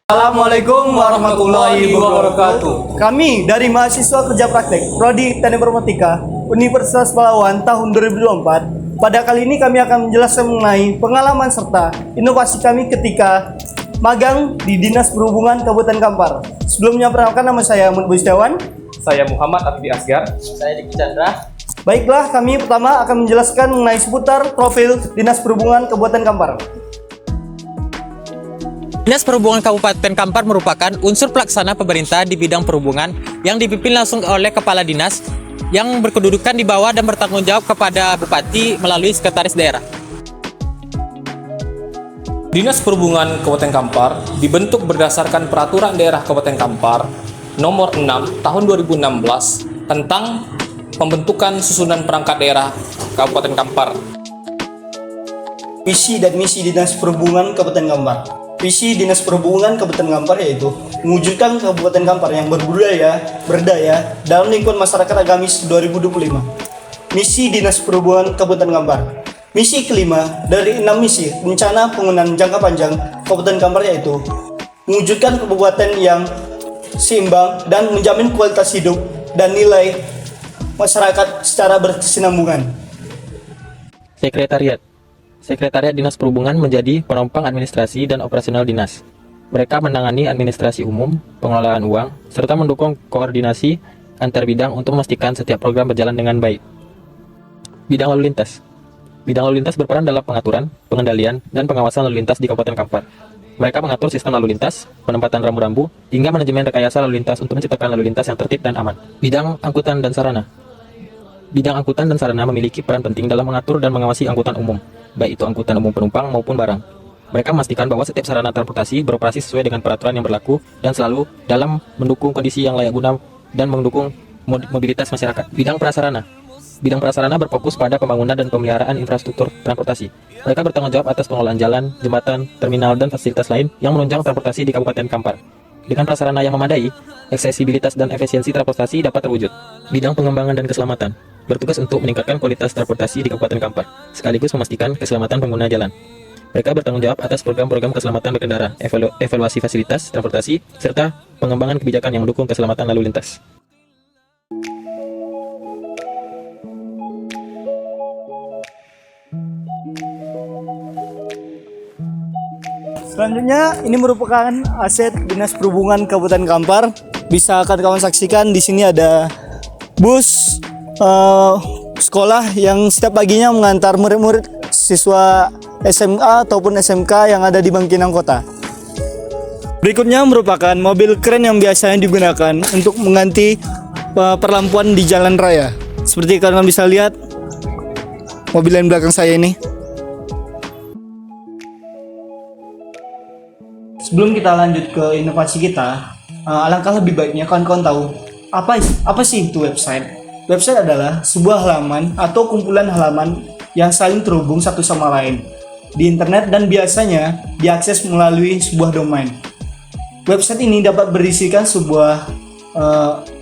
Assalamualaikum warahmatullahi wabarakatuh. Kami dari mahasiswa kerja praktek Prodi Teknik Informatika Universitas Palawan tahun 2024. Pada kali ini kami akan menjelaskan mengenai pengalaman serta inovasi kami ketika magang di Dinas Perhubungan Kabupaten Kampar. Sebelumnya perkenalkan, nama saya Muhammad Buistiawan. Saya Muhammad Abdi Asgar. Saya Diki Chandra. Baiklah, kami pertama akan menjelaskan mengenai seputar profil Dinas Perhubungan Kabupaten Kampar. Dinas Perhubungan Kabupaten Kampar merupakan unsur pelaksana pemerintah di bidang perhubungan yang dipimpin langsung oleh Kepala Dinas yang berkedudukan di bawah dan bertanggung jawab kepada Bupati melalui Sekretaris Daerah. Dinas Perhubungan Kabupaten Kampar dibentuk berdasarkan Peraturan Daerah Kabupaten Kampar Nomor 6 Tahun 2016 tentang pembentukan susunan perangkat daerah Kabupaten Kampar. Visi dan misi Dinas Perhubungan Kabupaten Kampar. Visi Dinas Perhubungan Kabupaten Kampar yaitu mewujudkan Kabupaten Kampar yang berbudaya, berdaya dalam lingkungan masyarakat agamis 2025. Misi Dinas Perhubungan Kabupaten Kampar. Misi kelima dari 6 misi rencana pembangunan jangka panjang Kabupaten Kampar yaitu mewujudkan kabupaten yang seimbang dan menjamin kualitas hidup dan nilai masyarakat secara berkesinambungan. Sekretariat Dinas Perhubungan menjadi penopang administrasi dan operasional dinas. Mereka menangani administrasi umum, pengelolaan uang, serta mendukung koordinasi antar bidang untuk memastikan setiap program berjalan dengan baik. Bidang lalu lintas. Bidang lalu lintas berperan dalam pengaturan, pengendalian, dan pengawasan lalu lintas di Kabupaten Kampar. Mereka mengatur sistem lalu lintas, penempatan rambu-rambu, hingga manajemen rekayasa lalu lintas untuk menciptakan lalu lintas yang tertib dan aman. Bidang angkutan dan sarana. Bidang angkutan dan sarana memiliki peran penting dalam mengatur dan mengawasi angkutan umum, baik itu angkutan umum penumpang maupun barang. Mereka memastikan bahwa setiap sarana transportasi beroperasi sesuai dengan peraturan yang berlaku dan selalu dalam mendukung kondisi yang layak guna dan mendukung mobilitas masyarakat. Bidang prasarana. Bidang prasarana berfokus pada pembangunan dan pemeliharaan infrastruktur transportasi. Mereka bertanggung jawab atas pengelolaan jalan, jembatan, terminal, dan fasilitas lain yang menunjang transportasi di Kabupaten Kampar. Dengan prasarana yang memadai, aksesibilitas dan efisiensi transportasi dapat terwujud. Bidang pengembangan dan keselamatan bertugas untuk meningkatkan kualitas transportasi di Kabupaten Kampar, sekaligus memastikan keselamatan pengguna jalan. Mereka bertanggung jawab atas program-program keselamatan berkendara, evaluasi fasilitas transportasi, serta pengembangan kebijakan yang mendukung keselamatan lalu lintas. Selanjutnya, ini merupakan aset Dinas Perhubungan Kabupaten Kampar. Bisa kawan-kawan saksikan di sini ada bus sekolah yang setiap paginya mengantar murid-murid siswa SMA ataupun SMK yang ada di Bangkinang Kota. Berikutnya merupakan mobil kren yang biasanya digunakan untuk mengganti perlampuan di jalan raya. Seperti kalian bisa lihat mobil yang belakang saya ini. Sebelum kita lanjut ke inovasi kita, alangkah lebih baiknya kawan-kawan tahu apa sih itu website. Website adalah sebuah halaman atau kumpulan halaman yang saling terhubung satu sama lain di internet dan biasanya diakses melalui sebuah domain. Website ini dapat berisikan sebuah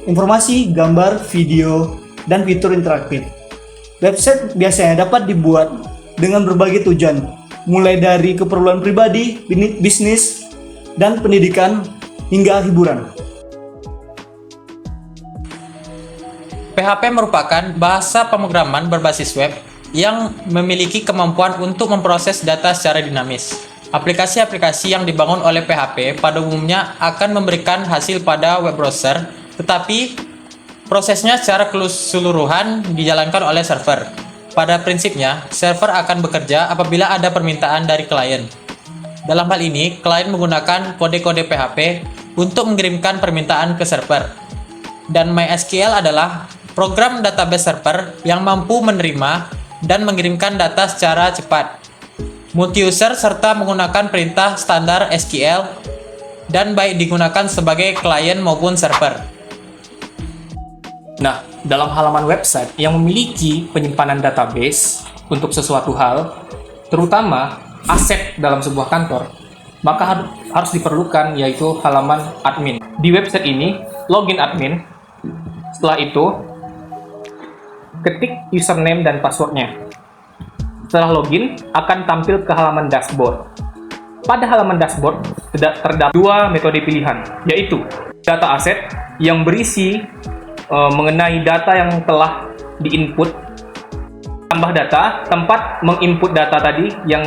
informasi, gambar, video, dan fitur interaktif. Website biasanya dapat dibuat dengan berbagai tujuan, mulai dari keperluan pribadi, bisnis, dan pendidikan hingga hiburan. PHP merupakan bahasa pemrograman berbasis web yang memiliki kemampuan untuk memproses data secara dinamis. Aplikasi-aplikasi yang dibangun oleh PHP pada umumnya akan memberikan hasil pada web browser, tetapi prosesnya secara keseluruhan dijalankan oleh server. Pada prinsipnya, server akan bekerja apabila ada permintaan dari klien. Dalam hal ini, klien menggunakan kode-kode PHP untuk mengirimkan permintaan ke server. Dan MySQL adalah program database server yang mampu menerima dan mengirimkan data secara cepat, multi-user, serta menggunakan perintah standar SQL dan baik digunakan sebagai klien maupun server. Nah, dalam halaman website yang memiliki penyimpanan database untuk sesuatu hal, terutama aset dalam sebuah kantor, maka harus diperlukan yaitu halaman admin. Di website ini, login admin. Setelah itu, ketik username dan passwordnya. Setelah login, akan tampil ke halaman dashboard. Pada halaman dashboard, terdapat dua metode pilihan, yaitu data aset yang berisi mengenai data yang telah diinput, tambah data tempat menginput data tadi yang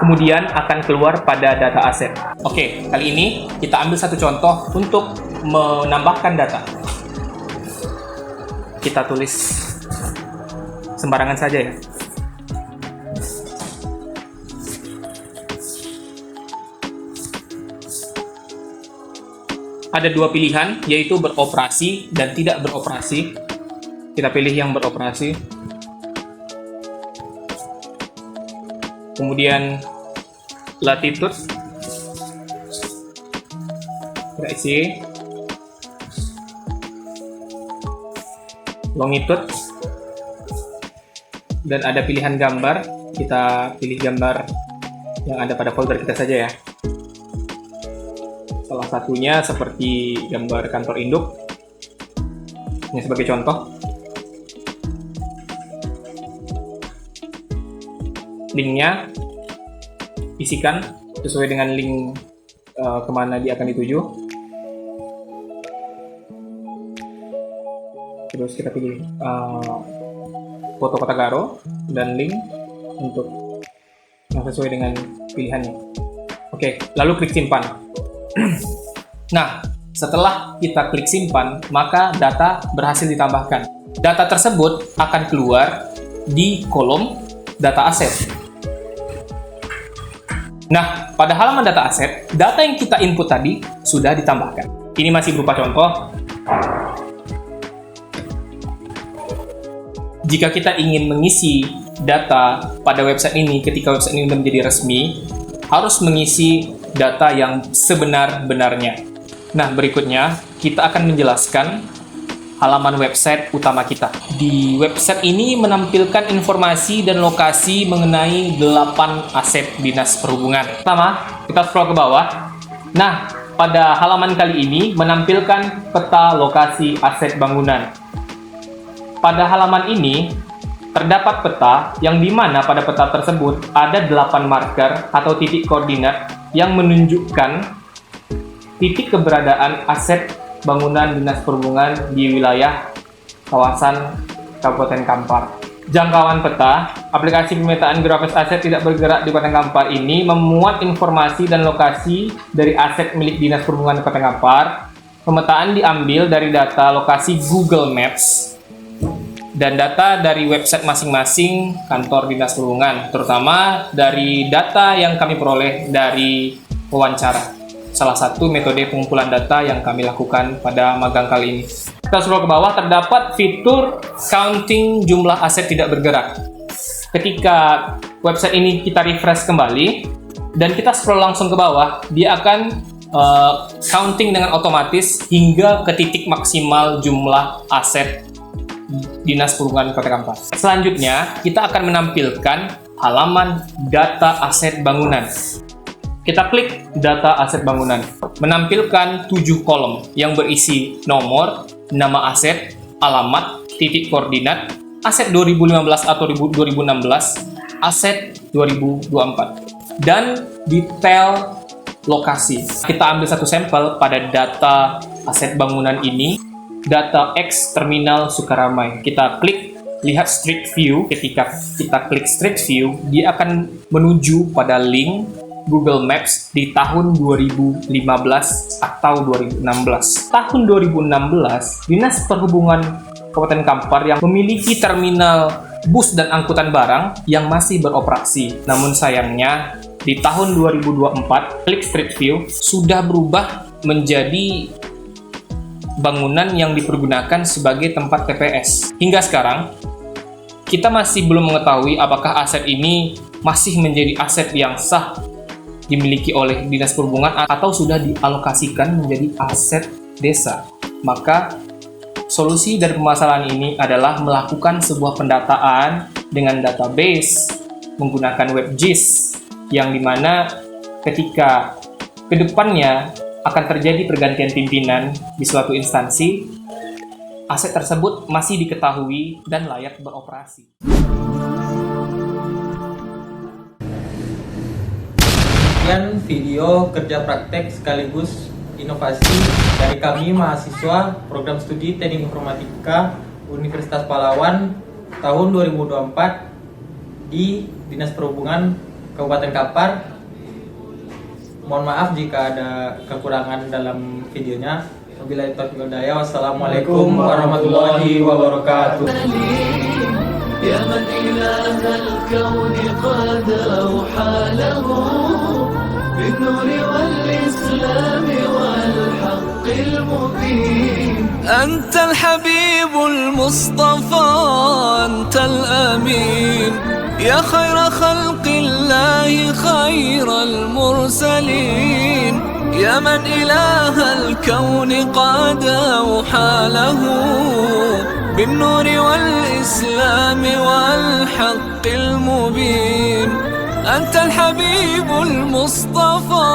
kemudian akan keluar pada data aset. Oke, kali ini kita ambil satu contoh untuk menambahkan data. Kita tulis sembarangan saja ya. Ada dua pilihan, yaitu beroperasi dan tidak beroperasi. Kita pilih yang beroperasi. Kemudian latitude kita isi, longitude, dan ada pilihan gambar. Kita pilih gambar yang ada pada folder kita saja ya. Salah satunya seperti gambar kantor induk. Ini sebagai contoh. Linknya isikan sesuai dengan link kemana dia akan dituju. Terus kita pilih foto kota Garo dan link untuk yang sesuai dengan pilihannya. Oke, lalu klik simpan. Nah, setelah kita klik simpan, maka data berhasil ditambahkan. Data tersebut akan keluar di kolom data aset. Nah, pada halaman data aset, data yang kita input tadi sudah ditambahkan. Ini masih berupa contoh. Jika kita ingin mengisi data pada website ini ketika website ini menjadi resmi, harus mengisi data yang sebenar-benarnya. Nah, berikutnya kita akan menjelaskan halaman website utama kita. Di website ini menampilkan informasi dan lokasi mengenai 8 aset Dinas Perhubungan. Pertama, kita scroll ke bawah. Nah, pada halaman kali ini menampilkan peta lokasi aset bangunan. Pada halaman ini terdapat peta yang dimana pada peta tersebut ada 8 marker atau titik koordinat yang menunjukkan titik keberadaan aset bangunan Dinas Perhubungan di wilayah kawasan Kabupaten Kampar. Jangkauan peta, aplikasi pemetaan geografis aset tidak bergerak di Kabupaten Kampar ini memuat informasi dan lokasi dari aset milik Dinas Perhubungan Kabupaten Kampar. Pemetaan diambil dari data lokasi Google Maps dan data dari website masing-masing kantor Dinas Perhubungan, terutama dari data yang kami peroleh dari wawancara. Salah satu metode pengumpulan data yang kami lakukan pada magang kali ini. Kita scroll ke bawah, terdapat fitur counting jumlah aset tidak bergerak. Ketika website ini kita refresh kembali dan kita scroll langsung ke bawah, dia akan counting dengan otomatis hingga ke titik maksimal jumlah aset Dinas Perhubungan Kota Kampar. Selanjutnya, kita akan menampilkan halaman data aset bangunan. Kita klik data aset bangunan. Menampilkan 7 kolom yang berisi nomor, nama aset, alamat, titik koordinat, aset 2015 atau 2016, aset 2024, dan detail lokasi. Kita ambil satu sampel pada data aset bangunan ini. Data X Terminal Sukaramai. Kita klik lihat Street View. Ketika kita klik Street View, dia akan menuju pada link Google Maps di tahun 2015 atau 2016. Tahun 2016, Dinas Perhubungan Kabupaten Kampar yang memiliki terminal bus dan angkutan barang yang masih beroperasi. Namun sayangnya, di tahun 2024, klik Street View sudah berubah menjadi bangunan yang dipergunakan sebagai tempat TPS. Hingga sekarang, kita masih belum mengetahui apakah aset ini masih menjadi aset yang sah dimiliki oleh Dinas Perhubungan atau sudah dialokasikan menjadi aset desa. Maka, solusi dari permasalahan ini adalah melakukan sebuah pendataan dengan database menggunakan WebGIS, yang dimana ketika kedepannya akan terjadi pergantian pimpinan di suatu instansi, aset tersebut masih diketahui dan layak beroperasi. Kemudian video kerja praktek sekaligus inovasi dari kami mahasiswa program studi Teknik Informatika Universitas Pahlawan tahun 2024 di Dinas Perhubungan Kabupaten Kampar. Mohon maaf jika ada kekurangan dalam videonya. Wabillahi taufiq wal hidayah. Wassalamualaikum warahmatullahi wabarakatuh. يا من إله الكون قد أوحى له بالنور والإسلام والحق المبين. أنت الحبيب المصطفى أنت الأمين يا خير خلق الله خير المرسلين يا من إله الكون قد أوحى له بالنور والإسلام والحق المبين. أنت الحبيب المصطفى